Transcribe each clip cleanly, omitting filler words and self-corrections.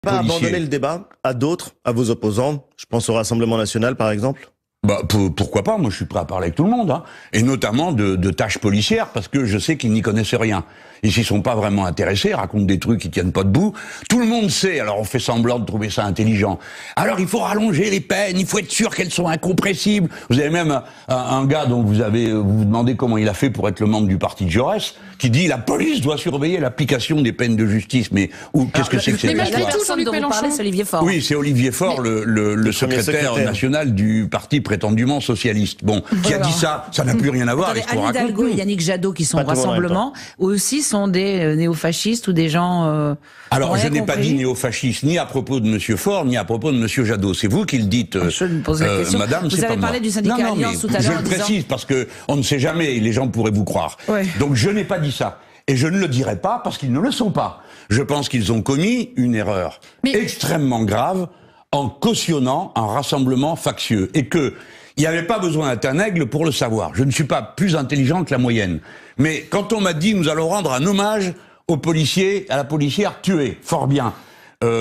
Pas policiers. abandonner le débat à d'autres, à vos opposants. Je pense au Rassemblement National, par exemple. Bah, pourquoi pas? Moi, je suis prêt à parler avec tout le monde, hein. Et notamment de tâches policières, parce que je sais qu'ils n'y connaissent rien. Ils s'y sont pas vraiment intéressés, racontent des trucs qui tiennent pas debout. Tout le monde sait, alors on fait semblant de trouver ça intelligent. Alors il faut rallonger les peines, il faut être sûr qu'elles sont incompressibles. Vous avez même un gars dont vous vous demandez comment il a fait pour être le membre du parti de Jaurès, qui dit la police doit surveiller l'application des peines de justice. Mais qu'est-ce que c'est que cette mais malgré histoire? tout, Jean-Luc Mélenchon, c'est Olivier Faure. Oui, c'est Olivier Faure, le secrétaire national du parti prétendument socialiste. Bon, qui a dit ça, ça n'a plus rien à voir avec ce qu'on Anne raconte. Hidalgo et Yannick Jadot, qui sont au Pas tout le monde en même Rassemblement, aussi sont des néofascistes ou des gens... Alors, je n'ai pas dit néofasciste, ni à propos de Monsieur Faure, ni à propos de Monsieur Jadot. C'est vous qui le dites, Je me pose la question. madame, Vous c'est pas avez moi. parlé du syndicat Non, Alliance tout à l'heure je en le disant- précise parce que on ne sait jamais, les gens pourraient vous croire. Ouais. Donc, je n'ai pas dit ça. Et je ne le dirai pas parce qu'ils ne le sont pas. Je pense qu'ils ont commis une erreur extrêmement grave en cautionnant un rassemblement factieux. Et que il n'y avait pas besoin d'être un aigle pour le savoir. Je ne suis pas plus intelligent que la moyenne. Mais quand on m'a dit nous allons rendre un hommage aux policiers, à la policière tuée, fort bien.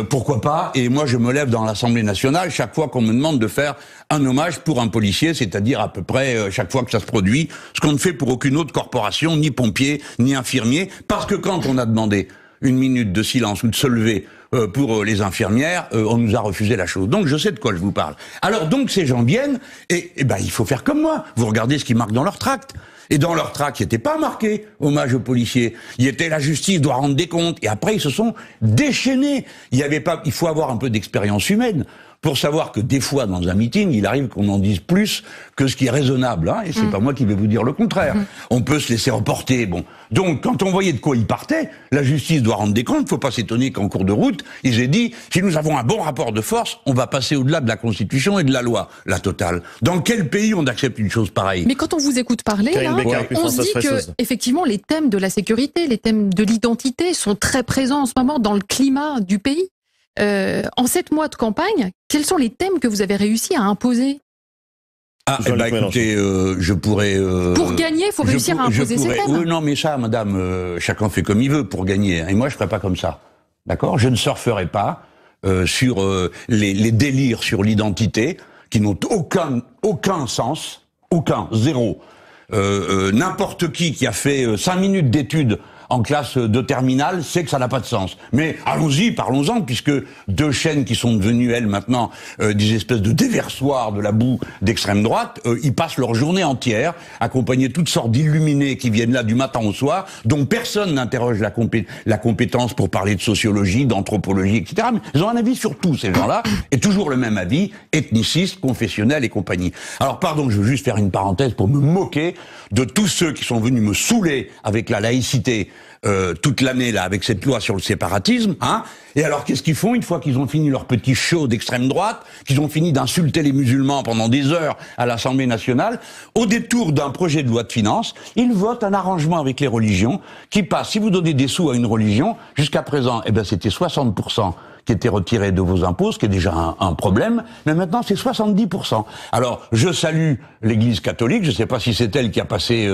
Pourquoi pas? Et moi, je me lève dans l'Assemblée nationale chaque fois qu'on me demande de faire un hommage pour un policier, c'est-à-dire à peu près chaque fois que ça se produit, ce qu'on ne fait pour aucune autre corporation, ni pompier, ni infirmier, parce que quand on a demandé une minute de silence ou de se lever pour les infirmières, on nous a refusé la chose. Donc je sais de quoi je vous parle. Alors donc ces gens viennent et ben il faut faire comme moi. Vous regardez ce qu'ils marquent dans leur tract. Et dans leur tract, il n'était pas marqué hommage aux policiers. Il était la justice doit rendre des comptes. Et après, ils se sont déchaînés. Il faut avoir un peu d'expérience humaine pour savoir que des fois, dans un meeting, il arrive qu'on en dise plus que ce qui est raisonnable. Hein, et c'est pas moi qui vais vous dire le contraire. On peut se laisser emporter. Bon. Donc, quand on voyait de quoi ils partaient, la justice doit rendre des comptes. Faut pas s'étonner qu'en cours de route, ils aient dit, si nous avons un bon rapport de force, on va passer au-delà de la Constitution et de la loi, la totale. Dans quel pays on accepte une chose pareille? Mais quand on vous écoute parler, Karine là, Becker, puis on se Françoise dit que Fressoz. effectivement les thèmes de la sécurité, les thèmes de l'identité sont très présents en ce moment dans le climat du pays. En 7 mois de campagne, quels sont les thèmes que vous avez réussi à imposer? Ah, eh ben, écoutez, je pourrais... Pour gagner, il faut réussir à imposer ces thèmes. Oui, non, mais ça, madame, chacun fait comme il veut pour gagner. Hein, et moi, je ferai pas comme ça. D'accord? Je ne surferai pas sur les délires sur l'identité qui n'ont aucun sens, zéro. N'importe qui a fait 5 minutes d'études en classe de terminale sait que ça n'a pas de sens. Mais allons-y, parlons-en, puisque 2 chaînes qui sont devenues, elles, maintenant, des espèces de déversoirs de la boue d'extrême droite, ils passent leur journée entière, accompagnés de toutes sortes d'illuminés qui viennent là du matin au soir, dont personne n'interroge la compétence pour parler de sociologie, d'anthropologie, etc. Mais ils ont un avis sur tout, ces gens-là, et toujours le même avis, ethniciste, confessionnel et compagnie. Alors, pardon, je veux juste faire une parenthèse pour me moquer de tous ceux qui sont venus me saouler avec la laïcité toute l'année là avec cette loi sur le séparatisme, hein. Et alors qu'est-ce qu'ils font une fois qu'ils ont fini leur petit show d'extrême droite, qu'ils ont fini d'insulter les musulmans pendant des heures à l'Assemblée nationale, au détour d'un projet de loi de finances, ils votent un arrangement avec les religions qui passe. Si vous donnez des sous à une religion, jusqu'à présent, eh ben c'était 60% qui étaient retirés de vos impôts, ce qui est déjà un problème, mais maintenant c'est 70%. Alors, je salue l'Église catholique, je ne sais pas si c'est elle qui a passé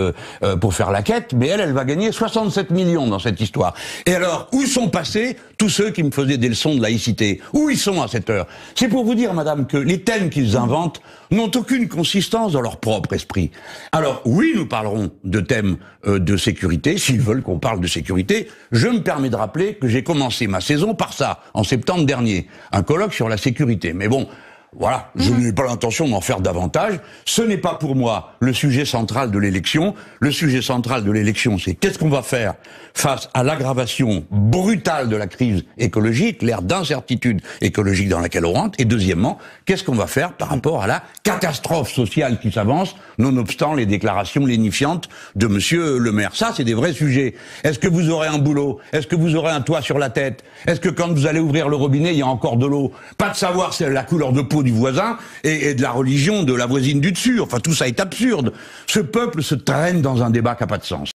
pour faire la quête, mais elle va gagner 67 millions dans cette histoire. Et alors, où sont passés tous ceux qui me faisaient des leçons de laïcité? Où ils sont à cette heure? C'est pour vous dire, madame, que les thèmes qu'ils inventent n'ont aucune consistance dans leur propre esprit. Alors, oui, nous parlerons de thèmes de sécurité, s'ils veulent qu'on parle de sécurité. Je me permets de rappeler que j'ai commencé ma saison par ça, en septembre dernier, un colloque sur la sécurité. Mais bon, voilà, je n'ai pas l'intention d'en faire davantage. Ce n'est pas pour moi le sujet central de l'élection. Le sujet central de l'élection, c'est qu'est-ce qu'on va faire face à l'aggravation brutale de la crise écologique, l'ère d'incertitude écologique dans laquelle on rentre. Et deuxièmement, qu'est-ce qu'on va faire par rapport à la catastrophe sociale qui s'avance, nonobstant les déclarations lénifiantes de Monsieur le maire. Ça, c'est des vrais sujets. Est-ce que vous aurez un boulot? Est-ce que vous aurez un toit sur la tête? Est-ce que quand vous allez ouvrir le robinet, il y a encore de l'eau? Pas de savoir c'est la couleur de peau du voisin et de la religion de la voisine du dessus. Enfin, tout ça est absurde. Ce peuple se traîne dans un débat qui n'a pas de sens.